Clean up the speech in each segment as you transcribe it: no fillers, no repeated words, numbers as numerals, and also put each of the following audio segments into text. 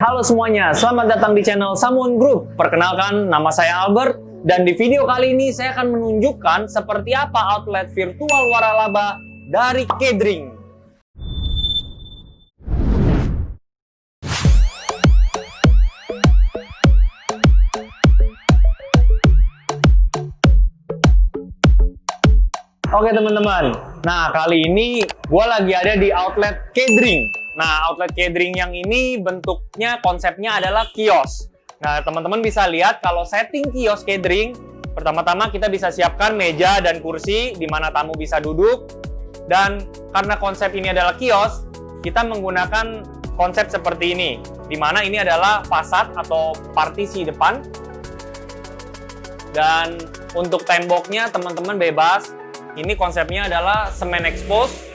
Halo semuanya, selamat datang di channel Samuan Group. Perkenalkan, nama saya Albert, dan di video kali ini saya akan menunjukkan seperti apa outlet virtual waralaba dari Kedring. Oke teman-teman, nah kali ini gue lagi ada di outlet Kedring. Nah, outlet Kedring yang ini bentuknya, konsepnya adalah kios. Nah, teman-teman bisa lihat kalau setting kios Kedring, pertama-tama kita bisa siapkan meja dan kursi di mana tamu bisa duduk. Dan karena konsep ini adalah kios, kita menggunakan konsep seperti ini, di mana ini adalah fasad atau partisi depan. Dan untuk temboknya teman-teman bebas. Ini konsepnya adalah semen expose.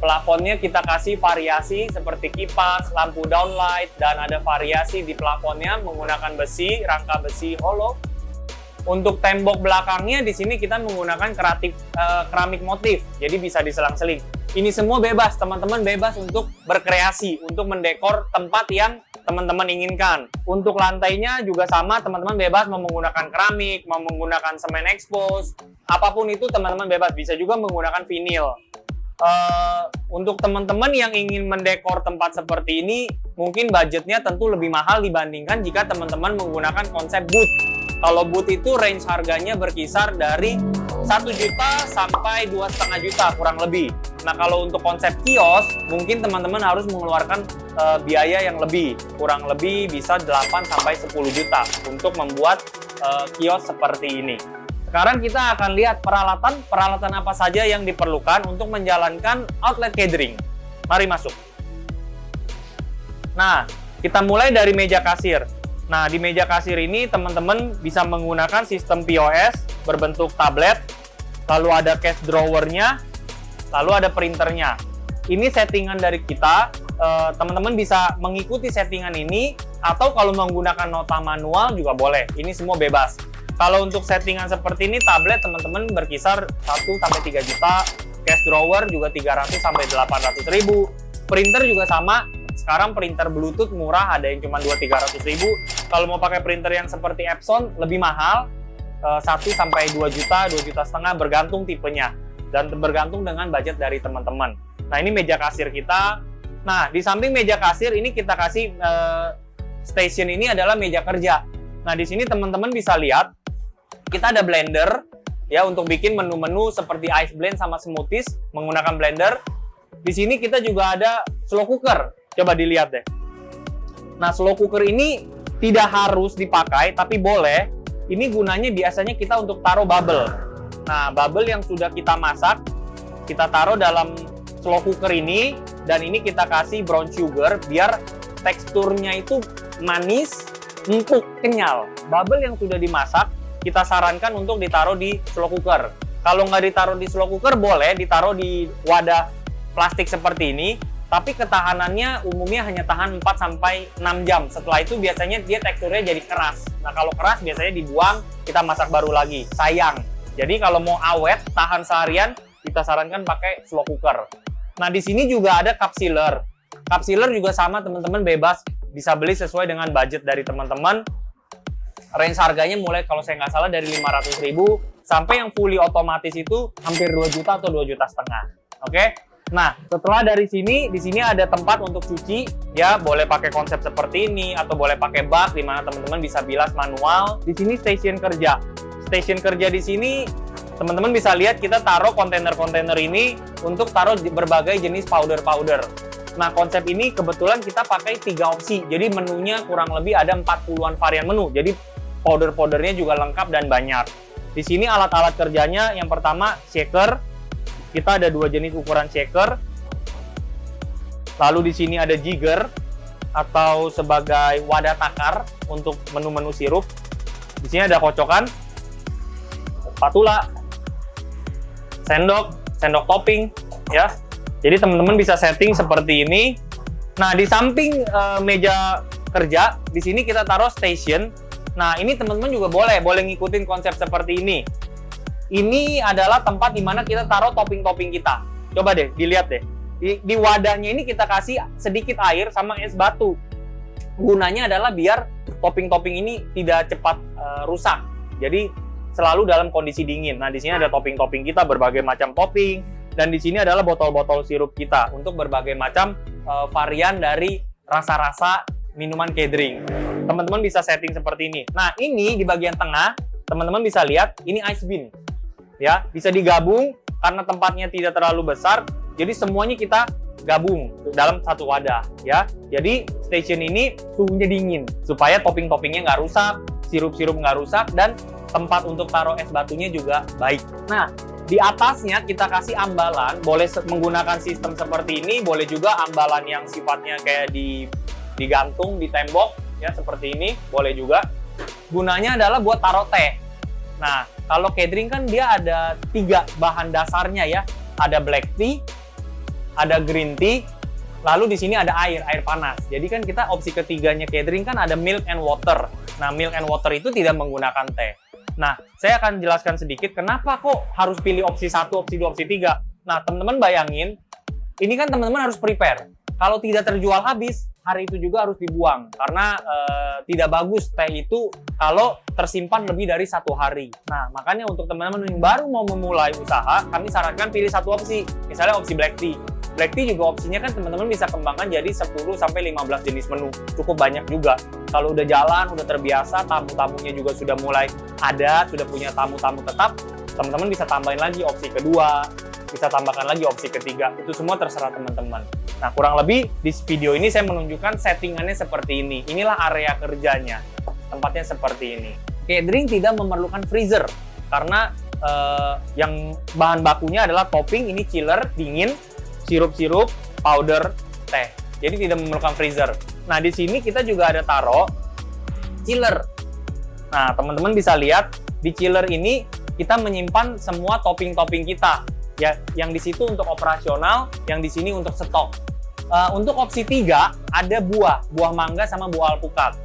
Plafonnya kita kasih variasi seperti kipas, lampu downlight, dan ada variasi di plafonnya menggunakan besi, rangka besi hollow. Untuk tembok belakangnya di sini kita menggunakan keramik motif, jadi bisa diselang-seling. Ini semua bebas, teman-teman bebas untuk berkreasi, untuk mendekor tempat yang teman-teman inginkan. Untuk lantainya juga sama, teman-teman bebas mau menggunakan keramik, mau menggunakan semen expose, apapun itu teman-teman bebas, bisa juga menggunakan vinil. Untuk teman-teman yang ingin mendekor tempat seperti ini, mungkin budgetnya tentu lebih mahal dibandingkan jika teman-teman menggunakan konsep booth. Kalau booth itu range harganya berkisar dari 1 juta sampai 2,5 juta kurang lebih. Nah kalau untuk konsep kios, mungkin teman-teman harus mengeluarkan biaya yang lebih. Kurang lebih bisa 8 sampai 10 juta untuk membuat kios seperti ini. Sekarang kita akan lihat peralatan apa saja yang diperlukan untuk menjalankan outlet Kedring. Mari masuk. Nah, kita mulai dari meja kasir. Nah, di meja kasir ini teman-teman bisa menggunakan sistem POS berbentuk tablet, lalu ada cash drawer-nya, lalu ada printernya. Ini settingan dari kita, teman-teman bisa mengikuti settingan ini, atau kalau menggunakan nota manual juga boleh. Ini semua bebas. Kalau untuk settingan seperti ini, tablet teman-teman berkisar 1-3 juta, cash drawer juga 300 sampai 800 ribu, printer juga sama. Sekarang printer Bluetooth murah, ada yang cuma 200-300 ribu. Kalau mau pakai printer yang seperti Epson, lebih mahal, 1 sampai 2 juta, 2,5 juta, bergantung tipenya. Dan bergantung dengan budget dari teman-teman. Nah, ini meja kasir kita. Nah, di samping meja kasir, ini kita kasih station ini adalah meja kerja. Nah, di sini teman-teman bisa lihat, kita ada blender ya untuk bikin menu-menu seperti ice blend sama smoothies menggunakan blender. Di sini kita juga ada slow cooker. Coba dilihat deh. Nah, slow cooker ini tidak harus dipakai tapi boleh. Ini gunanya biasanya kita untuk taruh bubble. Nah, bubble yang sudah kita masak kita taruh dalam slow cooker ini, dan ini kita kasih brown sugar biar teksturnya itu manis, empuk, kenyal. Bubble yang sudah dimasak kita sarankan untuk ditaruh di slow cooker. Kalau nggak ditaruh di slow cooker, boleh ditaruh di wadah plastik seperti ini, tapi ketahanannya umumnya hanya tahan 4-6 jam. Setelah itu biasanya dia teksturnya jadi keras. Nah, kalau keras biasanya dibuang, kita masak baru lagi. Sayang. Jadi kalau mau awet, tahan seharian, kita sarankan pakai slow cooker. Nah, di sini juga ada cup sealer. Cup sealer juga sama, teman-teman bebas. Bisa beli sesuai dengan budget dari teman-teman. Range harganya mulai kalau saya nggak salah dari 500 ribu sampai yang fully otomatis itu hampir 2 juta atau 2,5 juta. Oke? Nah, setelah dari sini, di sini ada tempat untuk cuci. Ya, boleh pakai konsep seperti ini atau boleh pakai bak di mana teman-teman bisa bilas manual. Di sini station kerja. Station kerja di sini teman-teman bisa lihat kita taruh kontainer-kontainer ini untuk taruh berbagai jenis powder-powder. Nah, konsep ini kebetulan kita pakai 3 opsi. Jadi menunya kurang lebih ada 40-an varian menu. Jadi powder-powdernya juga lengkap dan banyak. Di sini alat-alat kerjanya, yang pertama shaker. Kita ada 2 jenis ukuran shaker. Lalu di sini ada jigger atau sebagai wadah takar untuk menu-menu sirup. Di sini ada kocokan, spatula, sendok topping, ya. Jadi teman-teman bisa setting seperti ini. Nah, di samping meja kerja, di sini kita taruh station. Nah, ini teman-teman juga boleh ngikutin konsep seperti ini. Ini adalah tempat di mana kita taruh topping-topping kita. Coba deh, dilihat deh. Di wadahnya ini kita kasih sedikit air sama es batu. Gunanya adalah biar topping-topping ini tidak cepat rusak. Jadi selalu dalam kondisi dingin. Nah, di sini ada topping-topping kita, berbagai macam topping, dan di sini adalah botol-botol sirup kita untuk berbagai macam varian dari rasa-rasa minuman K-Drink. Teman-teman bisa setting seperti ini. Nah, ini di bagian tengah, teman-teman bisa lihat ini ice bean. Ya, bisa digabung karena tempatnya tidak terlalu besar. Jadi semuanya kita gabung dalam satu wadah, ya. Jadi station ini suhunya dingin supaya topping-toppingnya nggak rusak, sirup-sirup nggak rusak, dan tempat untuk taruh es batunya juga baik. Nah, di atasnya kita kasih ambalan, boleh menggunakan sistem seperti ini, boleh juga ambalan yang sifatnya kayak digantung di tembok, ya seperti ini, boleh juga. Gunanya adalah buat taruh teh. Nah, kalau K-Drink kan dia ada 3 bahan dasarnya ya, ada black tea, ada green tea, lalu di sini ada air panas. Jadi kan kita opsi ketiganya K-Drink kan ada milk and water. Nah, milk and water itu tidak menggunakan teh. Nah, saya akan jelaskan sedikit kenapa kok harus pilih opsi 1, opsi 2, opsi 3. Nah, teman-teman bayangin, ini kan teman-teman harus prepare. Kalau tidak terjual habis, hari itu juga harus dibuang. Karena tidak bagus teh itu kalau tersimpan lebih dari 1 hari. Nah, makanya untuk teman-teman yang baru mau memulai usaha, kami sarankan pilih 1 opsi. Misalnya opsi black tea. Black tea juga opsinya kan teman-teman bisa kembangkan jadi 10-15 jenis menu. Cukup banyak juga. Kalau udah jalan, udah terbiasa, tamu-tamunya juga sudah mulai ada, sudah punya tamu-tamu tetap, teman-teman bisa tambahin lagi opsi kedua, bisa tambahkan lagi opsi ketiga. Itu semua terserah teman-teman. Nah, kurang lebih di video ini saya menunjukkan settingannya seperti ini. Inilah area kerjanya. Tempatnya seperti ini. K-Drink tidak memerlukan freezer karena yang bahan bakunya adalah topping, ini chiller, dingin, sirup-sirup, powder, teh. Jadi tidak memerlukan freezer. Nah, di sini kita juga ada taruh chiller. Nah, teman-teman bisa lihat di chiller ini kita menyimpan semua topping-topping kita. Ya, yang di situ untuk operasional, yang di sini untuk stok. Untuk opsi 3 ada buah mangga sama buah alpukat.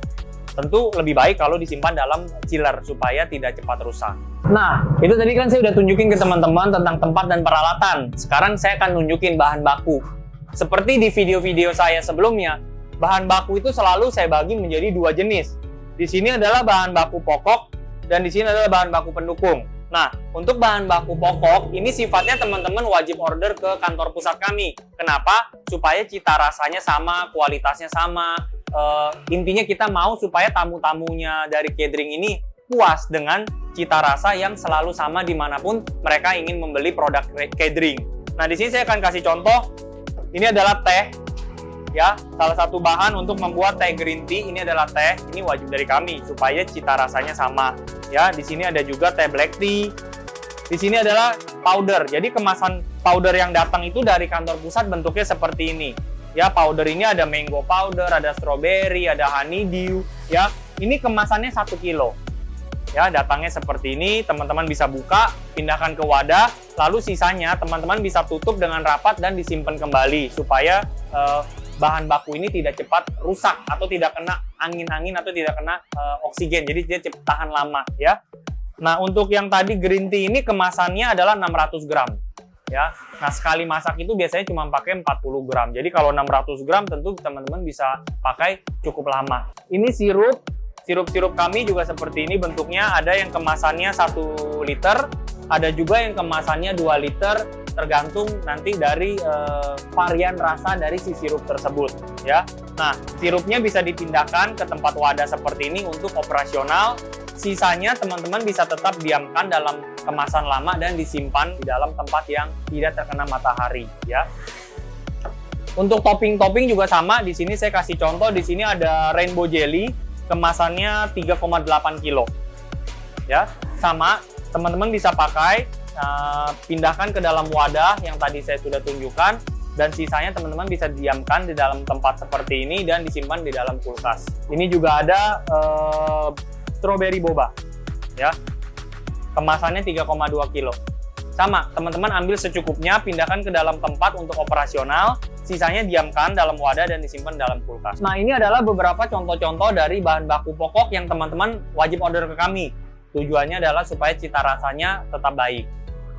Tentu lebih baik kalau disimpan dalam chiller supaya tidak cepat rusak. Nah, itu tadi kan saya udah tunjukin ke teman-teman tentang tempat dan peralatan. Sekarang saya akan nunjukin bahan baku. Seperti di video-video saya sebelumnya, bahan baku itu selalu saya bagi menjadi 2 jenis. Di sini adalah bahan baku pokok dan di sini adalah bahan baku pendukung. Nah, untuk bahan baku pokok ini sifatnya teman-teman wajib order ke kantor pusat kami. Kenapa? Supaya cita rasanya sama, kualitasnya sama. Intinya kita mau supaya tamu-tamunya dari K-Drink ini puas dengan cita rasa yang selalu sama dimanapun mereka ingin membeli produk K-Drink. Nah, di sini saya akan kasih contoh. Ini adalah teh, ya, salah satu bahan untuk membuat teh green tea. Ini adalah teh, ini wajib dari kami supaya cita rasanya sama. Ya, di sini ada juga teh black tea. Di sini adalah powder. Jadi kemasan powder yang datang itu dari kantor pusat bentuknya seperti ini. Ya, powder ini ada mango powder, ada strawberry, ada honeydew. Ya, ini kemasannya 1 kilo. Ya, datangnya seperti ini. Teman-teman bisa buka, pindahkan ke wadah, lalu sisanya teman-teman bisa tutup dengan rapat dan disimpan kembali supaya bahan baku ini tidak cepat rusak atau tidak kena angin-angin atau tidak kena oksigen. Jadi dia cepat tahan lama, ya. Nah, untuk yang tadi green tea ini kemasannya adalah 600 gram. Ya. Nah, sekali masak itu biasanya cuma pakai 40 gram. Jadi kalau 600 gram tentu teman-teman bisa pakai cukup lama. Ini sirup kami juga seperti ini bentuknya. Ada yang kemasannya 1 liter, ada juga yang kemasannya 2 liter, tergantung nanti dari varian rasa dari si sirup tersebut, ya. Nah, sirupnya bisa dipindahkan ke tempat wadah seperti ini untuk operasional. Sisanya teman-teman bisa tetap diamkan dalam kemasan lama dan disimpan di dalam tempat yang tidak terkena matahari, ya. Untuk topping-topping juga sama. Di sini saya kasih contoh. Di sini ada rainbow jelly, kemasannya 3,8 kilo, ya. Sama, teman-teman bisa pakai. Pindahkan ke dalam wadah yang tadi saya sudah tunjukkan, dan sisanya teman-teman bisa diamkan di dalam tempat seperti ini dan disimpan di dalam kulkas. Ini juga ada strawberry boba, ya, kemasannya 3,2 kilo. Sama, teman-teman ambil secukupnya, pindahkan ke dalam tempat untuk operasional, sisanya diamkan dalam wadah dan disimpan dalam kulkas. Nah, ini adalah beberapa contoh-contoh dari bahan baku pokok yang teman-teman wajib order ke kami. Tujuannya adalah supaya cita rasanya tetap baik.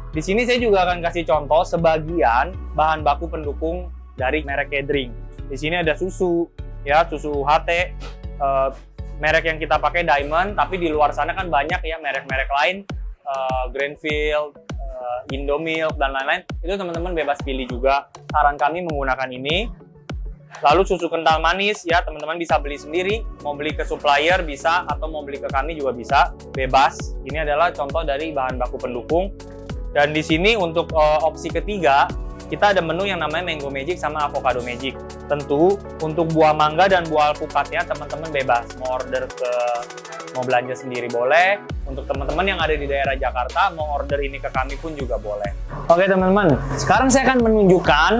Di sini saya juga akan kasih contoh sebagian bahan baku pendukung dari merek K-Drink. Di sini ada susu, ya, susu UHT. Merek yang kita pakai Diamond, tapi di luar sana kan banyak ya merek-merek lain, Grandfield, Indomilk, dan lain-lain. Itu teman-teman bebas pilih juga. Saran kami menggunakan ini. Lalu susu kental manis ya, teman-teman bisa beli sendiri, mau beli ke supplier bisa, atau mau beli ke kami juga bisa, bebas. Ini adalah contoh dari bahan baku pendukung. Dan di sini untuk opsi ketiga, kita ada menu yang namanya Mango Magic sama Avocado Magic. Tentu untuk buah mangga dan buah alpukatnya teman-teman bebas. Mau mau belanja sendiri boleh. Untuk teman-teman yang ada di daerah Jakarta, mau order ini ke kami pun juga boleh. Oke teman-teman, sekarang saya akan menunjukkan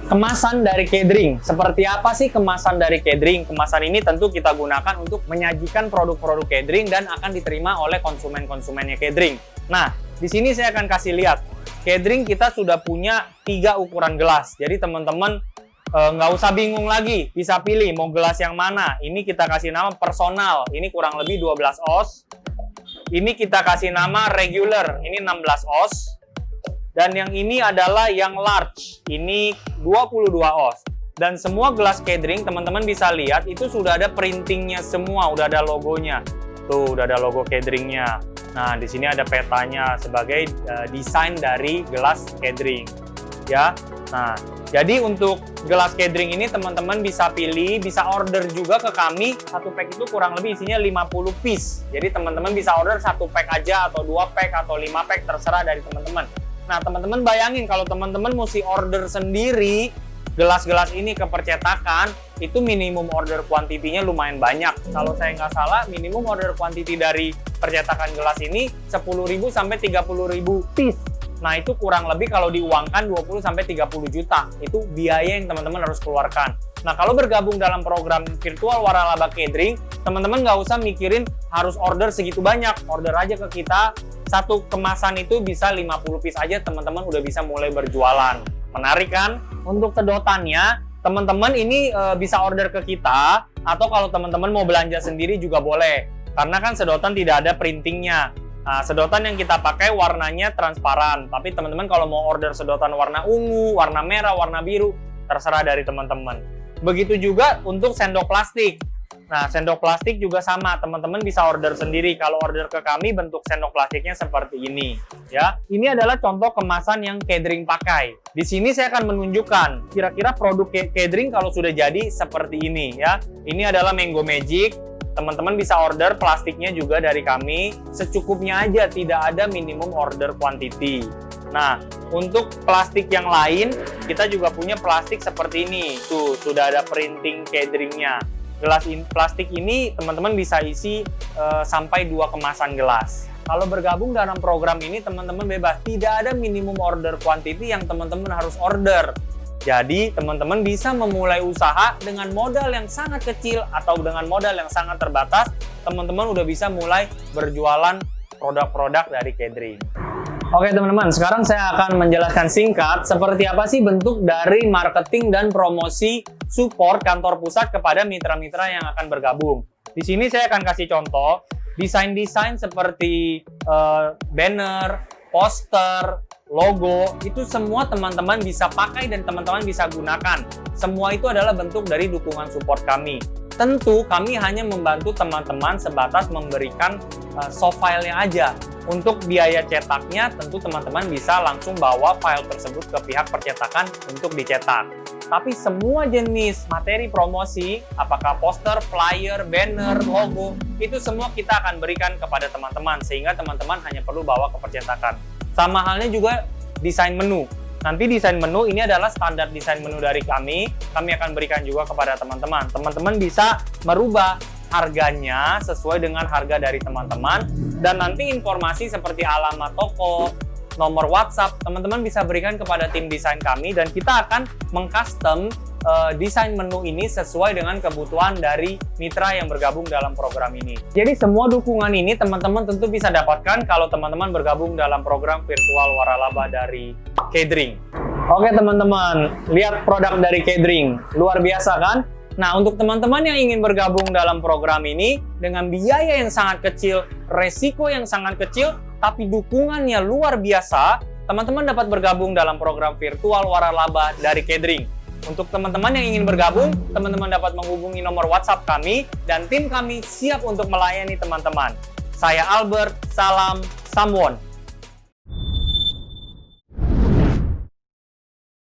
kemasan dari Kedring. Seperti apa sih kemasan dari Kedring? Kemasan ini tentu kita gunakan untuk menyajikan produk-produk Kedring dan akan diterima oleh konsumen-konsumennya Kedring. Nah, di sini saya akan kasih lihat. Kedring kita sudah punya 3 ukuran gelas. Jadi teman-teman nggak usah bingung lagi, bisa pilih mau gelas yang mana. Ini kita kasih nama personal, ini kurang lebih 12 oz. Ini kita kasih nama regular, ini 16 oz. Dan yang ini adalah yang large, ini 22 oz. Dan semua gelas Kedring teman-teman bisa lihat itu sudah ada printingnya semua, udah ada logonya. Tuh, udah ada logo Kedringnya. Nah, di sini ada petanya sebagai desain dari gelas Kedring, ya. Nah, jadi untuk gelas Kedring ini teman-teman bisa pilih, bisa order juga ke kami. Satu pack itu kurang lebih isinya 50 piece. Jadi teman-teman bisa order 1 pack aja, atau 2 pack, atau 5 pack, terserah dari teman-teman. Nah, teman-teman bayangin kalau teman-teman mesti order sendiri gelas-gelas ini ke percetakan, itu minimum order kuantitinya lumayan banyak. Kalau saya nggak salah, minimum order kuantiti dari percetakan gelas ini 10.000 sampai 30.000 piece. Nah, itu kurang lebih kalau diuangkan 20 sampai 30 juta. Itu biaya yang teman-teman harus keluarkan. Nah, kalau bergabung dalam program virtual Waralaba Kedring, teman-teman nggak usah mikirin harus order segitu banyak. Order aja ke kita, satu kemasan itu bisa 50 piece aja, teman-teman udah bisa mulai berjualan. Menarik kan? Untuk sedotannya, teman-teman ini bisa order ke kita, atau kalau teman-teman mau belanja sendiri juga boleh. Karena kan sedotan tidak ada printingnya. Nah, sedotan yang kita pakai warnanya transparan. Tapi teman-teman kalau mau order sedotan warna ungu, warna merah, warna biru, terserah dari teman-teman. Begitu juga untuk sendok plastik. Nah, sendok plastik juga sama, teman-teman bisa order sendiri. Kalau order ke kami, bentuk sendok plastiknya seperti ini, ya. Ini adalah contoh kemasan yang Kedring pakai. Di sini saya akan menunjukkan kira-kira produk Kedring kalau sudah jadi seperti ini, ya. Ini adalah Mango Magic. Teman-teman bisa order plastiknya juga dari kami, secukupnya aja, tidak ada minimum order quantity. Nah, untuk plastik yang lain, kita juga punya plastik seperti ini. Tuh, sudah ada printing Kedringnya. Gelas plastik ini teman-teman bisa isi sampai 2 kemasan gelas. Kalau bergabung dalam program ini teman-teman bebas, tidak ada minimum order quantity yang teman-teman harus order. Jadi teman-teman bisa memulai usaha dengan modal yang sangat kecil atau dengan modal yang sangat terbatas, teman-teman udah bisa mulai berjualan produk-produk dari Kedring. Oke teman-teman, sekarang saya akan menjelaskan singkat seperti apa sih bentuk dari marketing dan promosi support kantor pusat kepada mitra-mitra yang akan bergabung. Di sini saya akan kasih contoh desain-desain seperti banner, poster, logo, itu semua teman-teman bisa pakai dan teman-teman bisa gunakan. Semua itu adalah bentuk dari dukungan support kami. Tentu kami hanya membantu teman-teman sebatas memberikan soft file-nya aja. Untuk biaya cetaknya tentu teman-teman bisa langsung bawa file tersebut ke pihak percetakan untuk dicetak. Tapi semua jenis materi promosi, apakah poster, flyer, banner, logo, itu semua kita akan berikan kepada teman-teman sehingga teman-teman hanya perlu bawa ke percetakan. Sama halnya juga desain menu. Nanti desain menu ini adalah standar desain menu dari kami akan berikan juga kepada teman-teman. Teman-teman bisa merubah harganya sesuai dengan harga dari teman-teman, dan nanti informasi seperti alamat toko, nomor WhatsApp, teman-teman bisa berikan kepada tim desain kami dan kita akan mengcustom desain menu ini sesuai dengan kebutuhan dari mitra yang bergabung dalam program ini. Jadi semua dukungan ini teman-teman tentu bisa dapatkan kalau teman-teman bergabung dalam program virtual Waralaba dari Kedring. Oke teman-teman, lihat produk dari Kedring, luar biasa kan? Nah, untuk teman-teman yang ingin bergabung dalam program ini dengan biaya yang sangat kecil, resiko yang sangat kecil, tapi dukungannya luar biasa, teman-teman dapat bergabung dalam program virtual Waralaba dari Kedring. Untuk teman-teman yang ingin bergabung, teman-teman dapat menghubungi nomor WhatsApp kami dan tim kami siap untuk melayani teman-teman. Saya Albert, salam Someone.